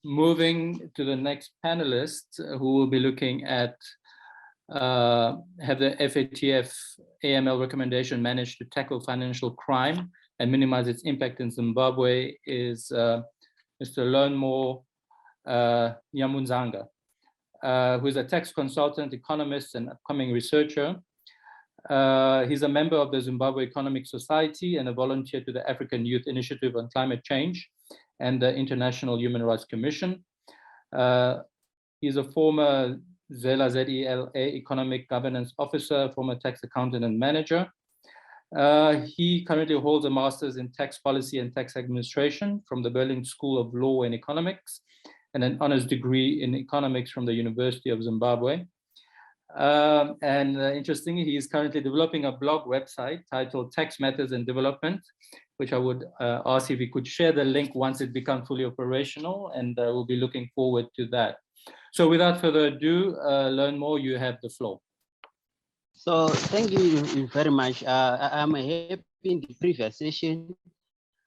moving to the next panelist, who will be looking at have the FATF AML recommendation managed to tackle financial crime and minimize its impact in Zimbabwe, is Mr. Learnmore Nyamudzanga, who is a tax consultant, economist, and upcoming researcher. He's a member of the Zimbabwe Economic Society and a volunteer to the African Youth Initiative on Climate Change and the International Human Rights Commission. He's a former ZELA Economic Governance Officer, former tax accountant and manager. He currently holds a master's in tax policy and tax administration from the Berlin School of Law and Economics, and an honors degree in economics from the University of Zimbabwe. Interestingly, he is currently developing a blog website titled Tax Matters and Development, which I would ask if he could share the link once it becomes fully operational, and we'll be looking forward to that. So without further ado, Learnmore, you have the floor. So thank you very much. I'm happy in the previous session.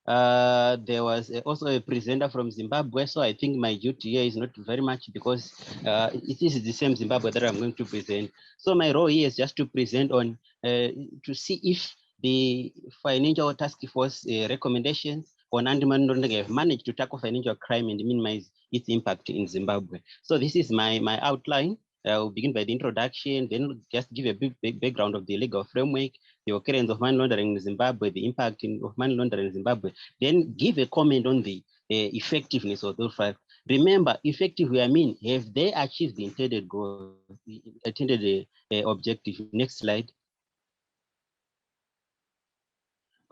There was also a presenter from Zimbabwe, so I think my duty here is not very much because it is the same Zimbabwe that I'm going to present. So my role here is just to present on, to see if the Financial Task Force recommendations on anti-money laundering have managed to tackle financial crime and minimize its impact in Zimbabwe. So this is my outline. We'll begin by the introduction, then just give a big background of the legal framework, the occurrence of money laundering in Zimbabwe, the impact of money laundering in Zimbabwe, then give a comment on the effectiveness of those five. Remember, effective, I mean, have they achieved the intended goal, intended objective? Next slide.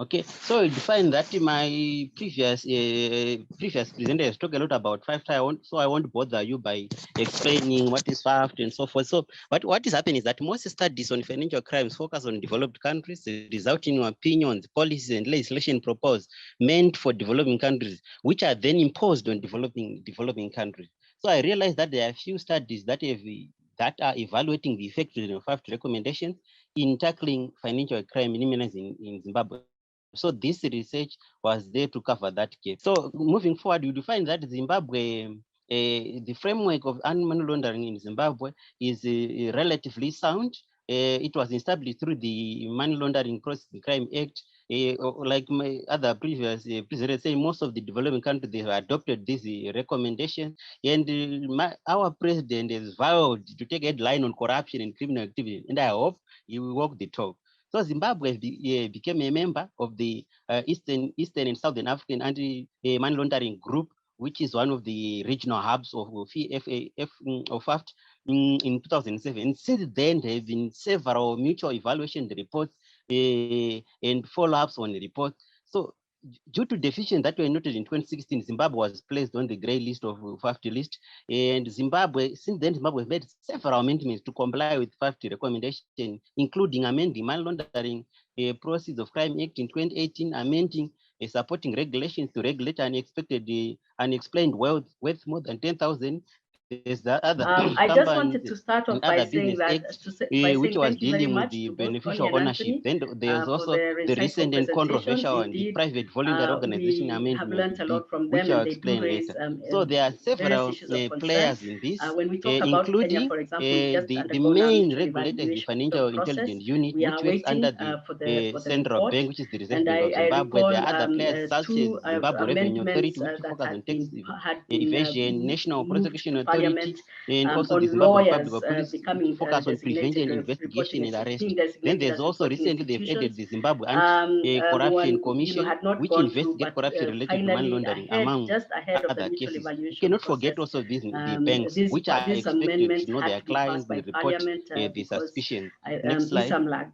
Okay, so you find that my previous presenter has talked a lot about FAFTA. I won't bother you by explaining what is FAFTA and so forth. So what is happening is that most studies on financial crimes focus on developed countries, resulting in opinions, policies, and legislation proposed meant for developing countries, which are then imposed on developing countries. So I realized that there are a few studies that are evaluating the effectiveness of FAFTA recommendations in tackling financial crime in Zimbabwe. So this research was there to cover that gap. So moving forward, you find that Zimbabwe, the framework of anti-money laundering in Zimbabwe is relatively sound. It was established through the Money Laundering Processing Crime Act. Like my other previous presenters say, most of the developing countries, they have adopted this recommendation. And our president has vowed to take a headline on corruption and criminal activity. And I hope he will walk the talk. So Zimbabwe became a member of the Eastern and Southern African Anti-Money Laundering Group, which is one of the regional hubs of FAFTA in 2007. And since then, there have been several mutual evaluation reports and follow-ups on the report. So due to deficiencies that were noted in 2016, Zimbabwe was placed on the grey list of FAFTA list. And since then, Zimbabwe made several amendments to comply with FAFTA recommendation, including amending Money Laundering Proceeds of Crime Act in 2018, amending supporting regulations to regulate unexplained wealth worth more than 10,000. There's the other I just wanted to start off by saying that, which was dealing with the beneficial ownership. Then there's also the recent and controversial and the private voluntary organization amendment, which I'll explain later. So there are several players in this, including the main regulator is the Financial Intelligence Unit, which works under the Central Bank, which is the Reserve Bank of Zimbabwe. There are other players such as Zimbabwe Revenue Authority, which focus on tax evasion, National Prosecution Authority, and also the Zimbabwe Public Police focus on prevention, investigation, and arrest. Then there's also recently they've added the Zimbabwe Anti-Corruption Commission, which investigates corruption related to money laundering, among other cases. You cannot forget also the banks, which are expected to know their clients and report the suspicion. Next slide.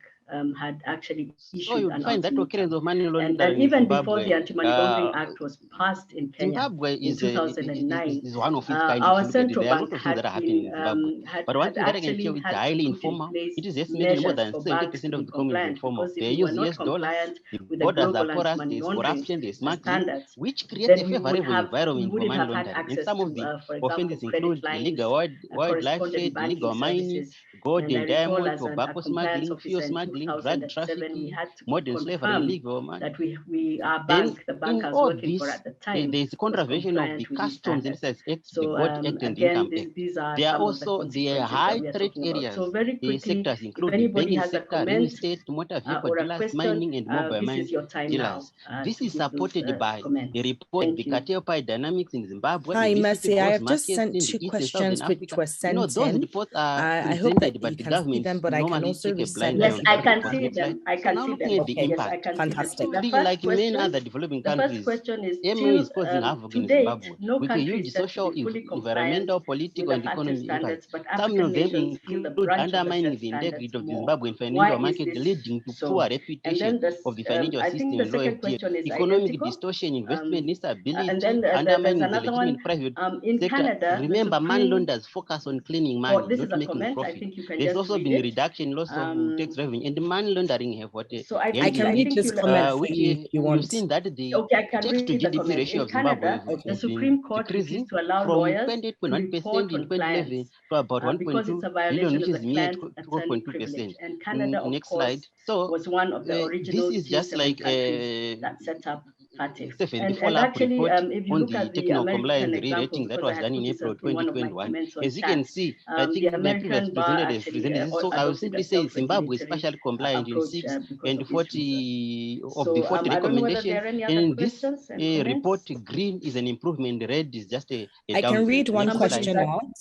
Had actually issued so you find that occurrence of money laundering and even Zimbabwe, before the Anti-Money Laundering Act was passed in Kenya, Zimbabwe in 2009, is one of its kind. Our central there are a bank lot of things that are happening in Zimbabwe. But one thing that I can tell you, it's highly informal. It is estimated more than 70% of the economy is informal. They use US dollars, the borders are porous, there's corruption, there's smuggling, which creates a favorable environment for money laundering. And some of the offenses include illegal wildlife trade, illegal mining, gold and diamond, tobacco smuggling, fuel smuggling, smuggling, drug 2007, trafficking, we had to modern slavery, confirm illegal money. that our Then bank, the bank I was all working for this, at the time, there is contravention of the compliant with these Customs and standards. Excise Act, So the God Act, and the again, Income Act. these are There are some of the also the consequences that high we are threat talking about. areas. So very The quickly, sectors if include the anybody banking has a sector, real comment estate, motor vehicle or a dealers, question, mining, and mobile this mine is your time dealers. now. This to is give those, supported by comments. a report, Thank the you. cartel pie dynamics in Zimbabwe, Hi, illicit Mercy. I gross have just markets sent in two the East and Southern questions which Africa. were You know, sent those in. reports are I hope that presented, but you the can see government them, but I can normally also take a blind resend eye them on Yes, if I that you can report. see want. Next slide. them. I So can now see looking them. at the Okay, Yes, I impact. can see them. fantastic. The Truly, first like many question, other developing the first countries, question is MO still is causing havoc to in date, Zimbabwe. no We can country use is the said to social, be fully environmental, compliant political, with and the FATF economic standards, impacts. but Some African of them nations feel the include brunt of the undermining said the integrity standards of the more. Zimbabwean Why financial is market, this leading to poor so? And reputation then of the financial I think system the and low second FDI, question is economic identical. distortion, investment instability, And then there's undermining the another one. legitimate private In sector. Canada, the Remember, man Supreme launderers focus on cleaning Court, money, this not is a making comment, I profit. think you can There's just also read been it. reduction loss of tax revenue, and the man laundering have what So I I can read think this you'll comment for which you if you you've want. seen that the Okay, I can tax to read the GDP comment. ratio In of Zimbabwe Canada, the has been Supreme Court decreasing refused to allow from lawyers to 28.1% report in on 2011 clients to about because 1.2 it's a billion, violation which of is the mere client-attorney privilege. 12.2%. And Canada, of Next course, slide. So was one of the this original is just G7 like countries that set up FATF. Stephen, the And follow-up actually, report if you on look the at the techno American compliance example, re-rating that because I was had done put in this April in one of my 2021. comments on As you chat, can see, I the think my previous American bar presenter has actually presented this, so I will adopted simply a say Zimbabwe is self-regulatory partially compliant in approach 6 because and of this reason. 40 of So the 40 I don't know whether recommendations. there are any And other in this questions and comments. report, green is an improvement, red is just a I can downgrade. read one Next question slide. out.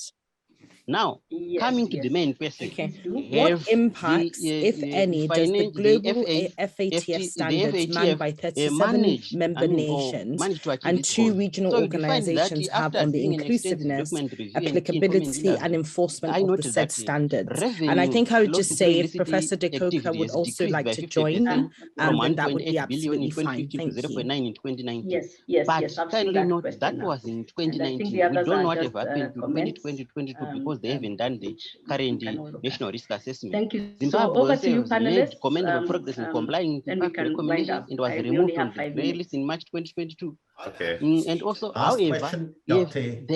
Now, Yes, coming to the main question. Okay. Please do. What impacts, if any, does the global FATF standards manned by 37 member nations and 2 regional organizations have on the inclusiveness, applicability, and enforcement of the said standards? And I think I would just say if Professor De Coca would also like to join, then that would be absolutely fine. Thank you. Yes, But I've seen kindly that note question that now. was in And I think 2019. the We others don't are know what just have happened to comments, 2022 because they haven't done the which current can all look at. national risk assessment. Thank you. So Zimbabwe over to you, has made panelists. commendable progress in complying with Then we impact can wind recommendations up. and was We removed only from have the 5 grey minutes. list in March 2022. Okay. And also, Last however, question, there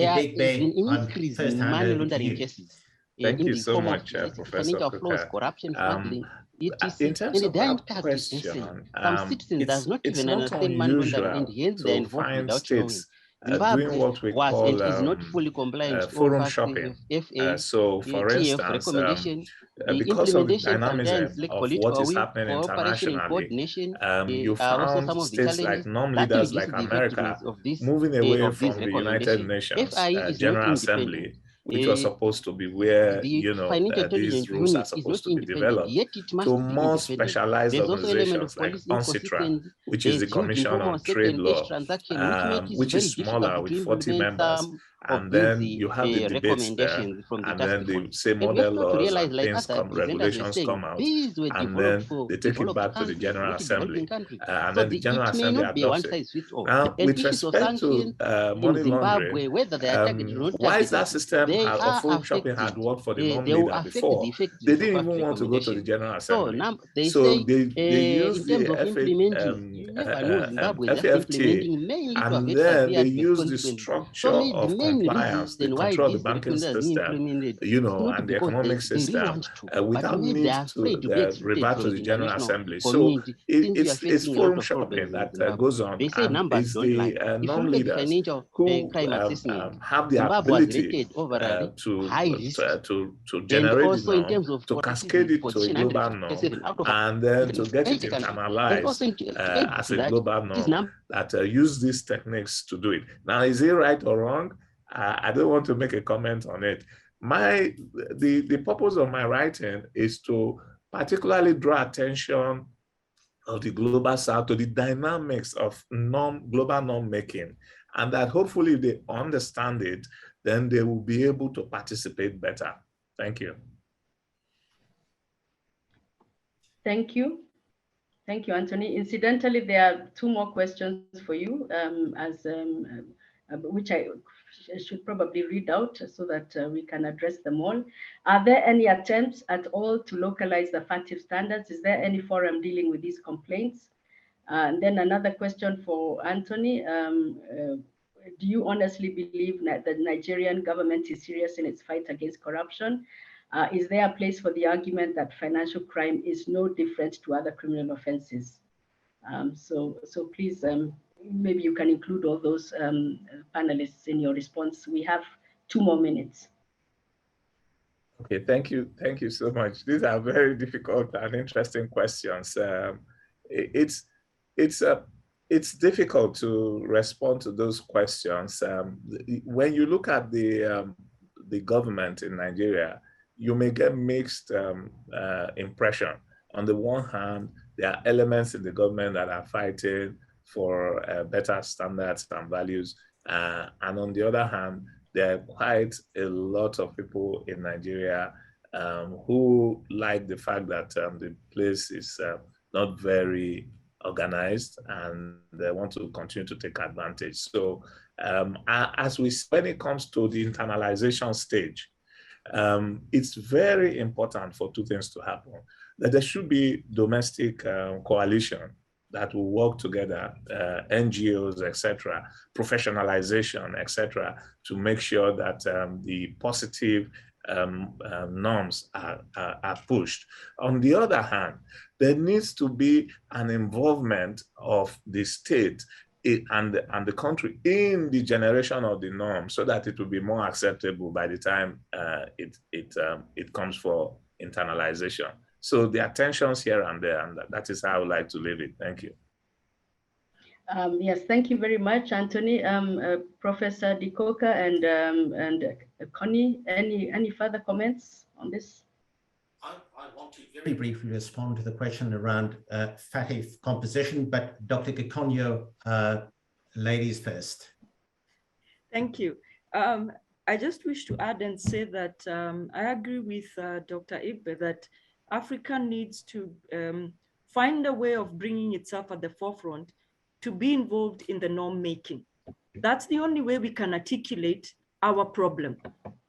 has Big been Bay an on increase first in hand money over to laundering you. cases. Thank In you the so form much, of Professor financial Kuka. flows, corruption, smuggling, etc. In terms And of the that impact is question, some citizens does not it's even not understand money laundering, and unusual hence they're to involved find without knowing. states doing Zimbabwe what we was call and is not fully compliant with all forum FATF, shopping. FA, So, for TF instance, recommendation. The because of the implementation sometimes dynamism like of what political is will, happening cooperation and internationally, coordination you are also found some of the states like challenges that non-leaders reduce like the America effectiveness of this moving away of these from the United recommendations. Nations FIE is not General independent. Assembly, which was supposed to be where, The Financial these Intelligence rules are Unit is not supposed to be independent, developed, yet it must to be more independent. specialized There's also element of organizations like policy UNCITRAL, inconsistency. which is There's the huge Commission informal on sector Trade and cash Law, transaction, which makes it which very is difficult smaller to with 40 implement members. some of And these then you have the debates there, recommendations from the and task then they force. say And we model have to laws realize, and like things other come, presenters were regulations saying, come out, these were and developed then for they take it developed back to the countries, General not Assembly, developing countries. and So then the General it may Assembly not be a adopts it. one-size-fits-all. Now, And with issues of respect to sanctions money in Zimbabwe, laundering, whether they are targeted or not why is that targeted, system they of are forum shopping affected. had worked for the They will non-leader affect the before? They effectiveness of didn't FATF even want to go to the recommendation. General So Assembly. now they So say they use in terms the of implementing, you never know, Zimbabwe is just FAFT, implementing mainly to have and then they persevered with use the consequences. structure So maybe the of main compliance, the reason why control of the this banking recommendation has been system, implemented is not and the because economic they really system, want to, but without maybe need they are to afraid to be excluded revert from to the the General international Assembly. So community, since we are it's facing a forum lot of shopping problems in that Zimbabwe. goes on, They say and numbers it's don't the lie. If you look at the non-leaders financial who crime assessment, have the Zimbabwe was ability rated overall high risk. to And generate the also in norm, terms of to cascade it to a global norm, and then to get it internalized as a global norm that use these techniques to do it. Now, is it right or wrong? I don't want to make a comment on it. The purpose of my writing is to particularly draw attention of the global south to the dynamics of global norm making, and that hopefully if they understand it, then they will be able to participate better. Thank you. Thank you. Thank you, Anthony. Incidentally, there are 2 more questions for you, which I should probably read out so that we can address them all. Are there any attempts at all to localize the FATF standards? Is there any forum dealing with these complaints? And then another question for Anthony. Do you honestly believe that the Nigerian government is serious in its fight against corruption? Is there a place for the argument that financial crime is no different to other criminal offenses? So please, maybe you can include all those panelists in your response. We have 2 more minutes. Okay, thank you so much. These are very difficult and interesting questions. It's difficult to respond to those questions. When you look at the government in Nigeria, you may get mixed impression. On the one hand, there are elements in the government that are fighting for better standards and values, and on the other hand, there are quite a lot of people in Nigeria who like the fact that the place is not very organized and they want to continue to take advantage. So when it comes to the internalization stage, it's very important for 2 things to happen. That there should be domestic coalition that will work together, NGOs, etc., professionalization, etc., to make sure that the positive norms are pushed. On the other hand, there needs to be an involvement of the state and the country in the generation of the norm, so that it will be more acceptable by the time it comes for internalization. So there are tensions here and there, and that is how I would like to leave it. Thank you. Yes, thank you very much, Anthony. Professor Dikoka and Connie, any further comments on this? I want to very briefly respond to the question around FATF composition, but Dr. Gikonyo, ladies first. Thank you. I just wish to add and say that I agree with Dr. Igbe that Africa needs to find a way of bringing itself at the forefront to be involved in the norm making. That's the only way we can articulate our problem,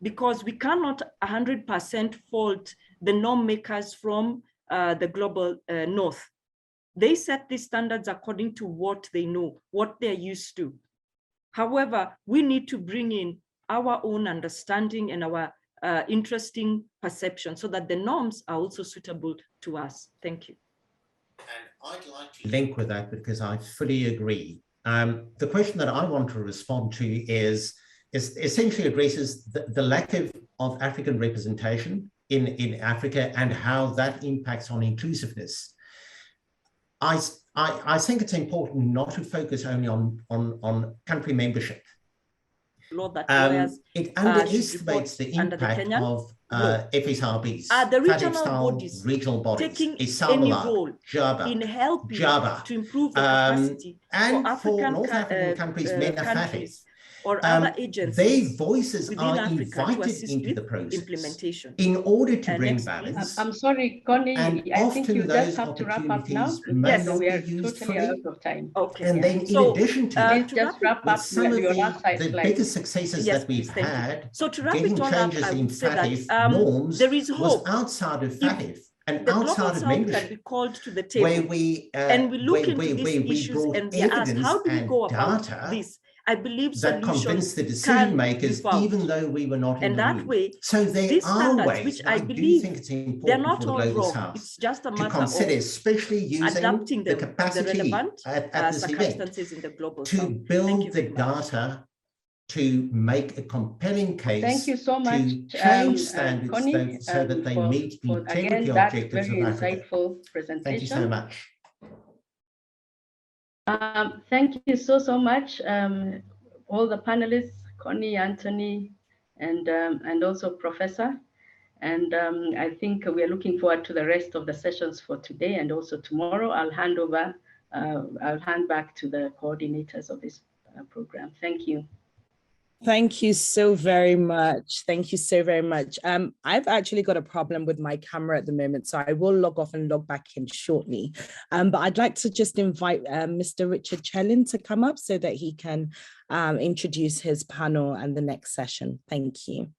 because we cannot 100% fault the norm makers from the global north. They set these standards according to what they know, what they're used to. However, we need to bring in our own understanding and our interesting perception so that the norms are also suitable to us. Thank you. And I'd like to link with that because I fully agree. The question that I want to respond to is essentially addresses the lack of African representation in Africa and how that impacts on inclusiveness. I think it's important not to focus only on country membership. It underestimates the impact of FSRBs, the regional bodies taking any role in helping to improve the capacity and for African North African countries, countries or other agencies. Their voices are Africa invited into the process implementation in order to bring balance. I'm sorry, Connie, and I think you just have those to wrap up now. Yes, we are used totally fully. out of time. Okay. And then in addition to that, just wrap up some of your last the biggest successes that we've had, so to wrap getting it all up, changes I in would say FATF that norms there is was hope. outside of FATF and the outside of membership, can be called to the table, where we and we look into these issues and we ask, how do we go about this? I believe that convinced the decision makers, even though we were not in the room. That way, so there are ways, which I believe think it's important they're not for the all Global wrong. South it's just a matter to consider, of especially using adapting the capacity relevant at this circumstances event in the global to South. build the data to make a compelling case. Thank you so much, to change standards Connie, so that they meet the integrity objectives of Africa. Insightful presentation. Thank you so much. Thank you so much, all the panelists, Connie, Anthony, and also Professor. And I think we are looking forward to the rest of the sessions for today and also tomorrow. I'll hand back to the coordinators of this program. Thank you. Thank you so very much. Thank you so very much. I've actually got a problem with my camera at the moment, so I will log off and log back in shortly. But I'd like to just invite Mr. Richard Chellin to come up so that he can introduce his panel and the next session. Thank you.